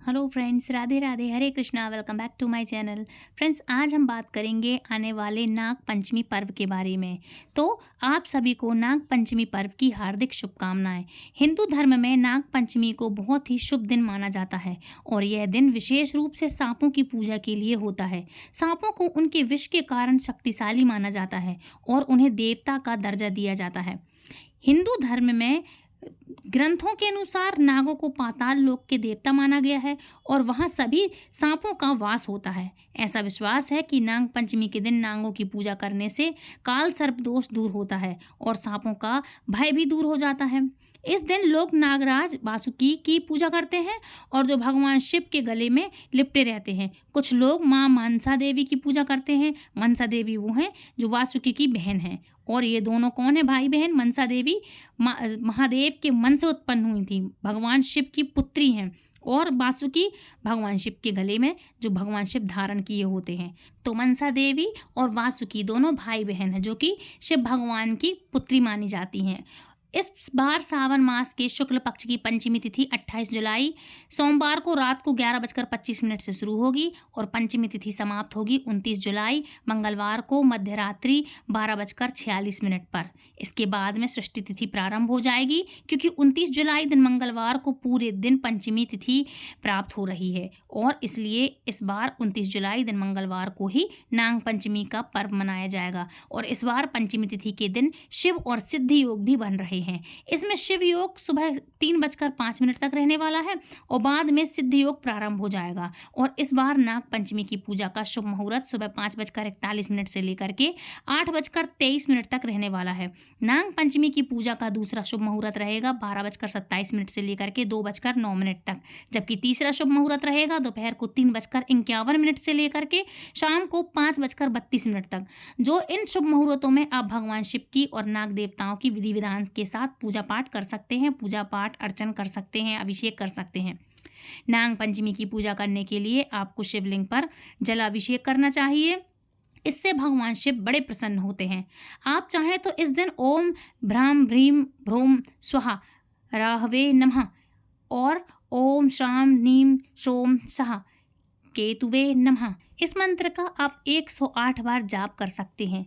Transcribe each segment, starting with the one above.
Hello friends, Radhe Radhe, Hare Krishna. Welcome back to my channel. Friends, आज हम बात करेंगे आने वाले नाग पंचमी पर्व के बारे में। तो आप सभी को नाग पंचमी पर्व की हार्दिक शुभकामनाएं। हिंदू धर्म में नाग पंचमी को बहुत ही शुभ दिन माना जाता है और यह दिन विशेष रूप से सांपों की पूजा के लिए होता है। सांपों को उनके विष के कारण शक्तिशाली माना जाता है और उन्हें देवता का दर्जा दिया जाता है। हिंदू धर्म में ग्रंथों के अनुसार नागों को पाताल लोक के देवता माना गया है और वहां सभी सांपों का वास होता है। ऐसा विश्वास है कि नाग पंचमी के दिन नागों की पूजा करने से काल सर्प दोष दूर होता है और सांपों का भय भी दूर हो जाता है। इस दिन लोग नागराज वासुकी की पूजा करते हैं और जो भगवान शिव के गले में लिपटे रहते हैं। कुछ लोग माँ मनसा देवी की पूजा करते हैं। मनसा देवी वो हैं जो वासुकी की बहन हैं। और ये दोनों कौन है भाई बहन? मनसा देवी महादेव के मन से उत्पन्न हुई थी, भगवान शिव की पुत्री हैं। और वासुकी भगवान शिव के गले में जो भगवान शिव धारण किए होते हैं। तो मनसा देवी और वासुकी दोनों भाई बहन हैं जो कि शिव भगवान की पुत्री मानी जाती हैं। इस बार सावन मास के शुक्ल पक्ष की पंचमी तिथि 28 जुलाई सोमवार को रात को 11:25 से शुरू होगी और पंचमी तिथि समाप्त होगी 29 जुलाई मंगलवार को मध्यरात्रि 12:46 पर। इसके बाद में सृष्टि तिथि प्रारंभ हो जाएगी क्योंकि 29 जुलाई दिन मंगलवार को पूरे दिन पंचमी तिथि प्राप्त हो रही है और इसलिए इस बार 29 जुलाई दिन मंगलवार को ही नाग पंचमी का पर्व मनाया जाएगा। और इस बार पंचमी तिथि के दिन शिव और सिद्धि योग भी बन रहे हैं। इसमें शिव योग सुबह 3:05 तक रहने वाला है और बाद में सिद्धि योग प्रारंभ हो जाएगा। और इस बार नाग पंचमी की पूजा का शुभ मुहूर्त सुबह 5:41 से लेकर के 8:23 तक रहने वाला है। नाग पंचमी की पूजा का दूसरा शुभ मुहूर्त रहेगा 12:27 से लेकर के 2:09 तक, जबकि तीसरा शुभ मुहूर्त रहेगा दोपहर को 3:51 से लेकर के शाम को 5:32 तक। जो इन शुभ मुहूर्तों में आप भगवान शिव की और नाग देवताओं की विधि विधान के साथ पूजा पाठ कर सकते हैं, पूजा पाठ अर्चन कर सकते हैं, अभिषेक कर सकते हैं। नाग पंचमी की पूजा करने के लिए आपको शिवलिंग पर जलाभिषेक करना चाहिए। इससे भगवान शिव बड़े प्रसन्न होते हैं। आप चाहें तो इस दिन ओम भ्राम भ्रीम भ्रूम स्वाहा राहवे नमः और ओम श्राम नीम सोम सहा केतुवे नमः इस मंत्र का आप 108 बार जाप कर सकते हैं।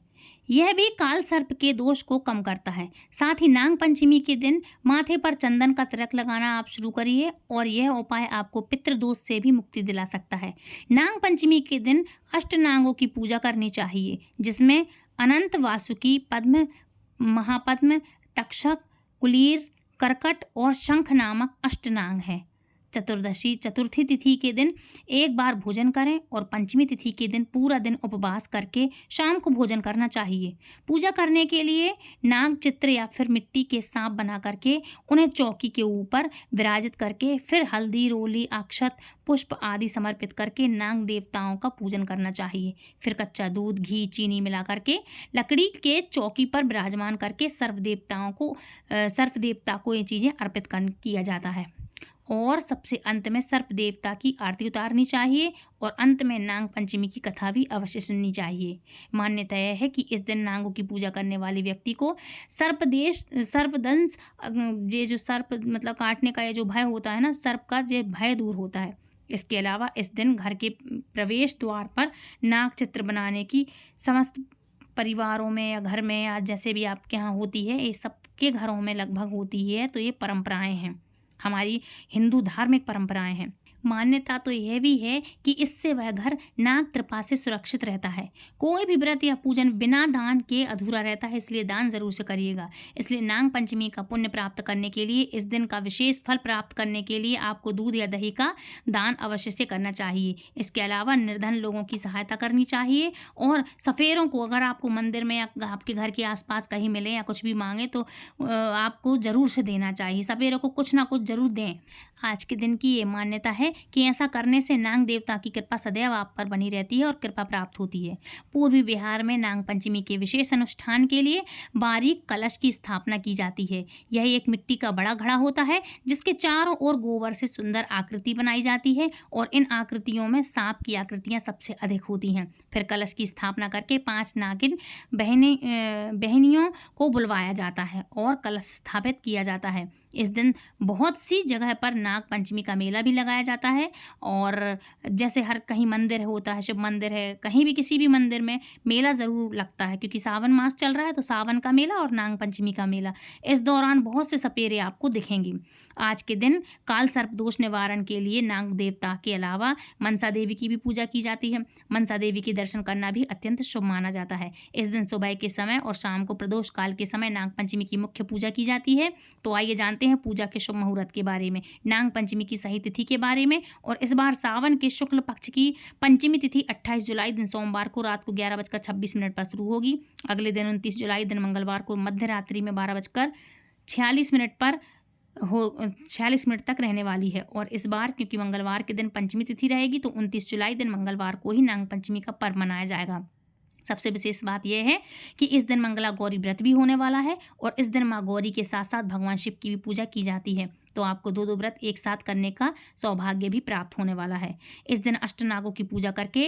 यह भी काल सर्प के दोष को कम करता है। साथ ही नाग पंचमी के दिन माथे पर चंदन का तिलक लगाना आप शुरू करिए और यह उपाय आपको पितृदोष से भी मुक्ति दिला सकता है। नाग पंचमी के दिन अष्टनागों की पूजा करनी चाहिए जिसमें अनंत, वासुकी, पद्म, महापद्म, तक्षक, कुलीर, करकट और शंख नामक अष्टनाग हैं। चतुर्थी तिथि के दिन एक बार भोजन करें और पंचमी तिथि के दिन पूरा दिन उपवास करके शाम को भोजन करना चाहिए। पूजा करने के लिए नाग चित्र या फिर मिट्टी के सांप बना करके उन्हें चौकी के ऊपर विराजित करके फिर हल्दी, रोली, अक्षत, पुष्प आदि समर्पित करके नाग देवताओं का पूजन करना चाहिए। फिर कच्चा दूध, घी, चीनी मिला करके लकड़ी के चौकी पर विराजमान करके सर्प देवता को ये चीज़ें अर्पित किया जाता है। और सबसे अंत में सर्प देवता की आरती उतारनी चाहिए और अंत में नाग पंचमी की कथा भी अवश्य सुननी चाहिए। मान्यता यह है कि इस दिन नागों की पूजा करने वाले व्यक्ति को सर्पदंश, ये जो सर्प मतलब काटने का ये जो भय होता है ना, सर्प का ये भय दूर होता है। इसके अलावा इस दिन घर के प्रवेश द्वार पर नाग चित्र बनाने की समस्त परिवारों में या घर में या जैसे भी आपके यहाँ होती है, ये सबके घरों में लगभग होती है। तो ये परंपराएं हैं, हमारी हिंदू धार्मिक परंपराएं हैं। मान्यता तो यह भी है कि इससे वह घर नाग कृपा से सुरक्षित रहता है। कोई भी व्रत या पूजन बिना दान के अधूरा रहता है, इसलिए दान जरूर से करिएगा। इसलिए नाग पंचमी का पुण्य प्राप्त करने के लिए, इस दिन का विशेष फल प्राप्त करने के लिए आपको दूध या दही का दान अवश्य से करना चाहिए। इसके अलावा निर्धन लोगों की सहायता करनी चाहिए और सफ़ेरों को अगर आपको मंदिर में या आपके घर के आसपास कहीं मिले या कुछ भी मांगे तो आपको ज़रूर से देना चाहिए। सफ़ेरों को कुछ ना कुछ ज़रूर दें। आज के दिन की ये मान्यता है कि ऐसा करने से नाग देवता की कृपा सदैव आप पर बनी रहती है और कृपा प्राप्त होती है। पूर्वी बिहार में नाग पंचमी के विशेष अनुष्ठान के लिए बारीक कलश की स्थापना की जाती है। यह एक मिट्टी का बड़ा घड़ा होता है जिसके चारों ओर गोबर से सुंदर आकृति बनाई जाती है और इन आकृतियों में सांप की आकृतियां सबसे अधिक होती हैं। फिर कलश की स्थापना करके 5 नागिन बहनियों को बुलवाया जाता है और कलश स्थापित किया जाता है। इस दिन बहुत सी जगह पर नाग पंचमी का मेला भी लगाया जाता है। और जैसे हर कहीं मंदिर होता है, शिव मंदिर है, कहीं भी किसी भी मंदिर में मेला ज़रूर लगता है, क्योंकि सावन मास चल रहा है तो सावन का मेला और नाग पंचमी का मेला। इस दौरान बहुत से सपेरे आपको दिखेंगे। आज के दिन काल सर्प दोष निवारण के लिए नाग देवता के अलावा मनसा देवी की भी पूजा की जाती है। मनसा देवी के दर्शन करना भी अत्यंत शुभ माना जाता है। इस दिन सुबह के समय और शाम को प्रदोष काल के समय नाग पंचमी की मुख्य पूजा की जाती है। तो आइए जानते हैं पूजा के शुभ मुहूर्त के बारे में, नाग पंचमी की सही तिथि के बारे में। और इस बार सावन के शुक्ल पक्ष की पंचमी तिथि 28 जुलाई दिन सोमवार को रात को 11:26 पर शुरू होगी। अगले दिन 29 जुलाई दिन मंगलवार को मध्य रात्रि में 12:46 पर 46 मिनट तक रहने वाली है। और इस बार क्योंकि मंगलवार के दिन पंचमी तिथि रहेगी तो 29 जुलाई दिन मंगलवार को ही नाग पंचमी का पर्व मनाया जाएगा। सबसे विशेष बात यह है कि इस दिन मंगला गौरी व्रत भी होने वाला है और इस दिन माँ गौरी के साथ साथ भगवान शिव की भी पूजा की जाती है। तो आपको दो व्रत एक साथ करने का सौभाग्य भी प्राप्त होने वाला है। इस दिन अष्टनागों की पूजा करके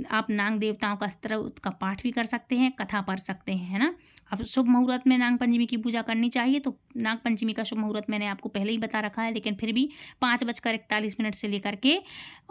आप नाग देवताओं का स्तोत्र का पाठ भी कर सकते हैं, कथा पढ़ सकते हैं, है ना। अब शुभ मुहूर्त में नाग पंचमी की पूजा करनी चाहिए। तो नाग पंचमी का शुभ मुहूर्त मैंने आपको पहले ही बता रखा है, लेकिन फिर भी 5:41 से लेकर के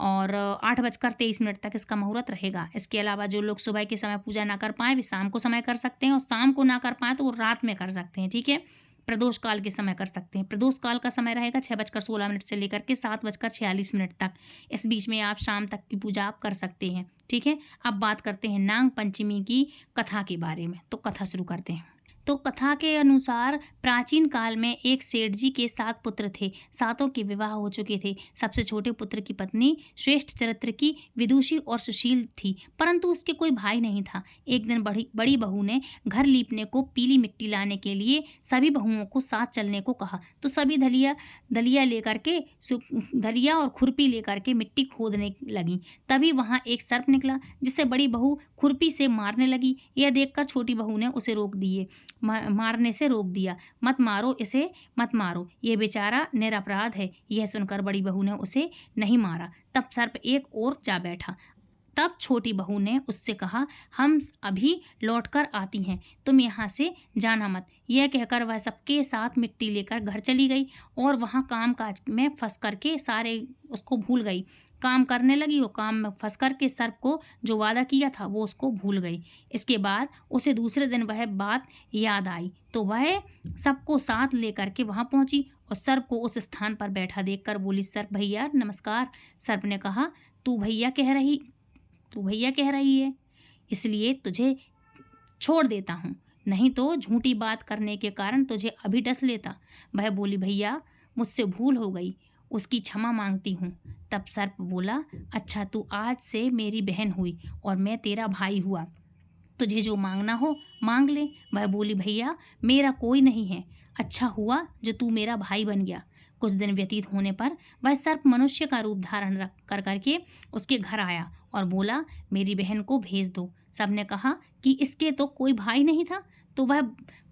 और 8:23 तक इसका मुहूर्त रहेगा। इसके अलावा जो लोग सुबह के समय पूजा ना कर पाएँ वे शाम को समय कर सकते हैं, और शाम को ना कर पाएँ तो वो रात में कर सकते हैं, ठीक है। प्रदोष काल के समय कर सकते हैं। प्रदोष काल का समय रहेगा 6:16 से लेकर के 7:46 तक। इस बीच में आप शाम तक की पूजा आप कर सकते हैं, ठीक है। अब बात करते हैं नाग पंचमी की कथा के बारे में। तो कथा शुरू करते हैं। तो कथा के अनुसार प्राचीन काल में एक सेठ जी के 7 पुत्र थे। सातों के विवाह हो चुके थे। सबसे छोटे पुत्र की पत्नी श्रेष्ठ चरित्र की, विदुषी और सुशील थी, परंतु उसके कोई भाई नहीं था। एक दिन बड़ी बहू ने घर लीपने को पीली मिट्टी लाने के लिए सभी बहुओं को साथ चलने को कहा। तो सभी दलिया और खुरपी लेकर के मिट्टी खोदने लगी। तभी वहां एक सर्प निकला जिसे बड़ी बहू खुरपी से मारने लगी। यह देखकर छोटी बहू ने उसे मारने से रोक दिया। मत मारो इसे, मत मारो, ये बेचारा निरपराध है। यह सुनकर बड़ी बहू ने उसे नहीं मारा। तब सर्प एक ओर जा बैठा। तब छोटी बहू ने उससे कहा, हम अभी लौटकर आती हैं, तुम यहाँ से जाना मत। यह कहकर वह सबके साथ मिट्टी लेकर घर चली गई और वहाँ काम काज में फंस करके सारे उसको भूल गई। काम करने लगी और काम में फंस करके सर्प को जो वादा किया था वो उसको भूल गई। इसके बाद उसे दूसरे दिन वह बात याद आई तो वह सबको साथ लेकर के वहाँ पहुँची और सर्प को उस स्थान पर बैठा देखकर बोली, सर्प भैया नमस्कार। सर्प ने कहा, तू भैया कह रही है, इसलिए तुझे छोड़ देता हूँ, नहीं तो झूठी बात करने के कारण तुझे अभी डस लेता। वह बोली, भैया मुझसे भूल हो गई, उसकी क्षमा मांगती हूँ। तब सर्प बोला, अच्छा तू आज से मेरी बहन हुई और मैं तेरा भाई हुआ, तुझे जो मांगना हो मांग ले। वह बोली, भैया मेरा कोई नहीं है, अच्छा हुआ जो तू मेरा भाई बन गया। कुछ दिन व्यतीत होने पर वह सर्प मनुष्य का रूप धारण कर करके उसके घर आया और बोला, मेरी बहन को भेज दो। सबने कहा कि इसके तो कोई भाई नहीं था। तो वह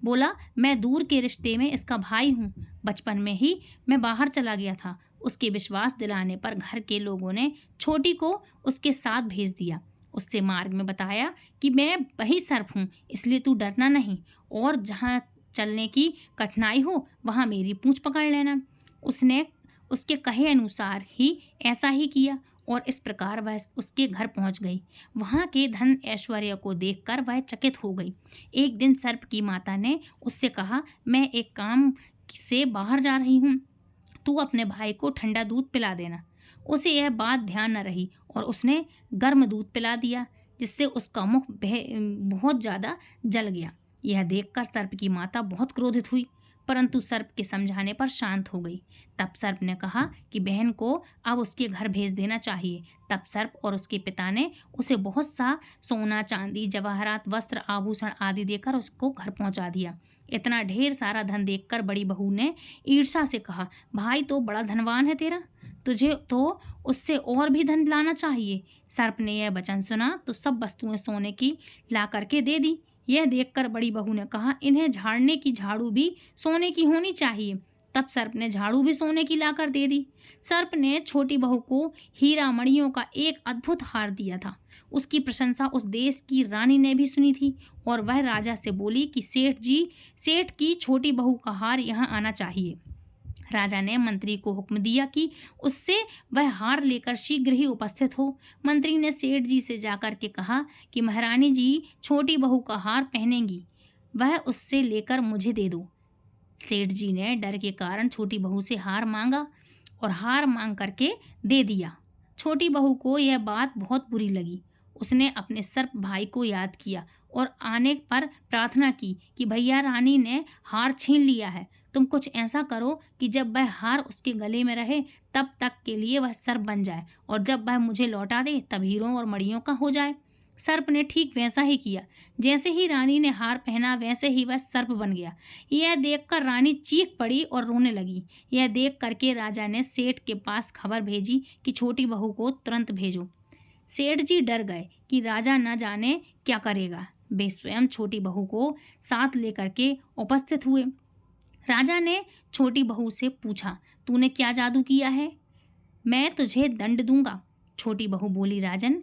बोला, मैं दूर के रिश्ते में इसका भाई हूँ, बचपन में ही मैं बाहर चला गया था। उसके विश्वास दिलाने पर घर के लोगों ने छोटी को उसके साथ भेज दिया। उससे मार्ग में बताया कि मैं वही सर्प हूँ, इसलिए तू डरना नहीं, और जहाँ चलने की कठिनाई हो वहाँ मेरी पूँछ पकड़ लेना। उसने उसके कहे अनुसार ही ऐसा ही किया और इस प्रकार वह उसके घर पहुंच गई। वहां के धन ऐश्वर्य को देखकर वह चकित हो गई। एक दिन सर्प की माता ने उससे कहा, मैं एक काम से बाहर जा रही हूँ, तू अपने भाई को ठंडा दूध पिला देना। उसे यह बात ध्यान न रही और उसने गर्म दूध पिला दिया, जिससे उसका मुख बहुत ज़्यादा जल गया। यह देखकर सर्प की माता बहुत क्रोधित हुई, परंतु सर्प के समझाने पर शांत हो गई। तब सर्प ने कहा कि बहन को अब उसके घर भेज देना चाहिए। तब सर्प और उसके पिता ने उसे बहुत सा सोना, चांदी, जवाहरात, वस्त्र, आभूषण आदि देकर उसको घर पहुंचा दिया। इतना ढेर सारा धन देखकर बड़ी बहू ने ईर्ष्या से कहा, भाई तो बड़ा धनवान है तेरा, तुझे तो उससे और भी धन लाना चाहिए। सर्प ने यह वचन सुना तो सब वस्तुएं सोने की ला करके दे दी। यह देखकर बड़ी बहू ने कहा, इन्हें झाड़ने की झाड़ू भी सोने की होनी चाहिए। तब सर्प ने झाड़ू भी सोने की लाकर दे दी। सर्प ने छोटी बहू को हीरा मणियों का एक अद्भुत हार दिया था। उसकी प्रशंसा उस देश की रानी ने भी सुनी थी और वह राजा से बोली कि सेठ की छोटी बहू का हार यहाँ आना चाहिए। राजा ने मंत्री को हुक्म दिया कि उससे वह हार लेकर शीघ्र ही उपस्थित हो। मंत्री ने सेठ जी से जाकर के कहा कि महारानी जी छोटी बहू का हार पहनेंगी, वह उससे लेकर मुझे दे दो। सेठ जी ने डर के कारण छोटी बहू से हार मांगा और हार मांग करके दे दिया। छोटी बहू को यह बात बहुत बुरी लगी। उसने अपने सर्प भाई को याद किया और आने पर प्रार्थना की कि भैया रानी ने हार छीन लिया है, तुम कुछ ऐसा करो कि जब वह हार उसके गले में रहे तब तक के लिए वह सर्प बन जाए, और जब वह मुझे लौटा दे तब हीरों और मणियों का हो जाए। सर्प ने ठीक वैसा ही किया। जैसे ही रानी ने हार पहना वैसे ही वह सर्प बन गया। यह देखकर रानी चीख पड़ी और रोने लगी। यह देख करके राजा ने सेठ के पास खबर भेजी कि छोटी बहू को तुरंत भेजो। सेठ जी डर गए कि राजा न जाने क्या करेगा। वे स्वयं छोटी बहू को साथ लेकर के उपस्थित हुए। राजा ने छोटी बहू से पूछा, तूने क्या जादू किया है? मैं तुझे दंड दूंगा। छोटी बहू बोली, राजन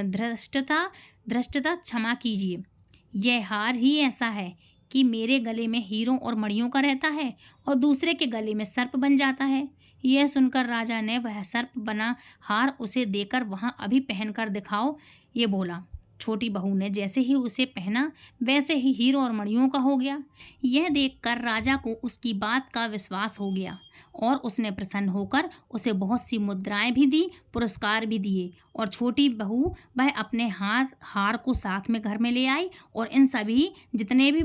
धृष्टता क्षमा कीजिए। यह हार ही ऐसा है कि मेरे गले में हीरों और मणियों का रहता है और दूसरे के गले में सर्प बन जाता है। यह सुनकर राजा ने वह सर्प बना हार उसे देकर वहां अभी पहनकर दिखाओ, ये बोला। छोटी बहू ने जैसे ही उसे पहना वैसे ही हीरों और मणियों का हो गया। यह देखकर राजा को उसकी बात का विश्वास हो गया और उसने प्रसन्न होकर उसे बहुत सी मुद्राएं भी दी, पुरस्कार भी दिए। और छोटी बहू वह अपने हार को साथ में घर में ले आई और इन सभी जितने भी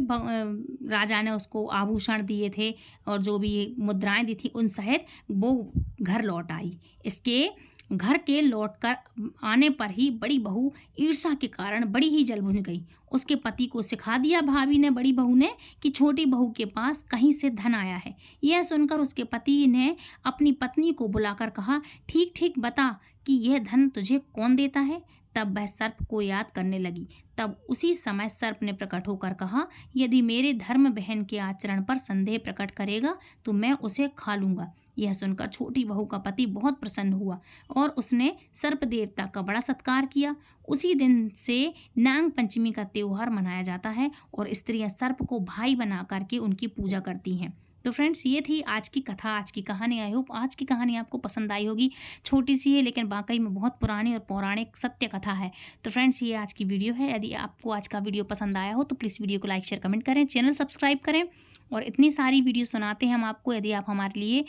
राजा ने उसको आभूषण दिए थे और जो भी मुद्राएं दी थी उन सहित वो घर लौट आई। इसके घर के लौटकर आने पर ही बड़ी बहू ईर्ष्या के कारण बड़ी ही जल भुन गई। उसके पति को सिखा दिया भाभी ने, बड़ी बहू ने, कि छोटी बहू के पास कहीं से धन आया है। यह सुनकर उसके पति ने अपनी पत्नी को बुलाकर कहा, ठीक ठीक बता कि यह धन तुझे कौन देता है? तब वह सर्प को याद करने लगी। तब उसी समय सर्प ने प्रकट होकर कहा, यदि मेरे धर्म बहन के आचरण पर संदेह प्रकट करेगा तो मैं उसे खा लूंगा। यह सुनकर छोटी बहू का पति बहुत प्रसन्न हुआ और उसने सर्प देवता का बड़ा सत्कार किया। उसी दिन से नाग पंचमी का त्योहार मनाया जाता है और स्त्रियां सर्प को भाई बना करके उनकी पूजा करती हैं। तो फ्रेंड्स, ये थी आज की कथा, आज की कहानी। आई होप आज की कहानी आपको पसंद आई होगी। छोटी सी है लेकिन वाकई में बहुत पुरानी और पौराणिक सत्य कथा है। तो फ्रेंड्स, ये आज की वीडियो है। यदि आपको आज का वीडियो पसंद आया हो तो प्लीज़ वीडियो को लाइक शेयर कमेंट करें, चैनल सब्सक्राइब करें। और इतनी सारी वीडियो सुनाते हैं हम आपको। यदि आप हमारे लिए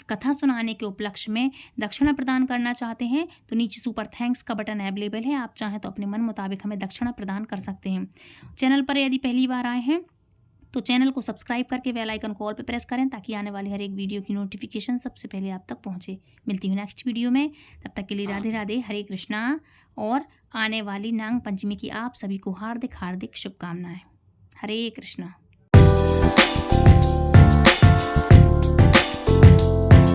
कथा सुनाने के उपलक्ष्य में दक्षिणा प्रदान करना चाहते हैं तो नीचे सुपर थैंक्स का बटन अवेलेबल है। आप चाहें तो अपने मन मुताबिक हमें दक्षिणा प्रदान कर सकते हैं। चैनल पर यदि पहली बार आए हैं तो चैनल को सब्सक्राइब करके बेल आइकन को ऑल पे प्रेस करें ताकि आने वाली हर एक वीडियो की नोटिफिकेशन सबसे पहले आप तक पहुंचे। मिलती हूँ नेक्स्ट वीडियो में, तब तक के लिए राधे राधे, हरे कृष्णा। और आने वाली नाग पंचमी की आप सभी को हार्दिक हार्दिक शुभकामनाएं। हरे कृष्णा।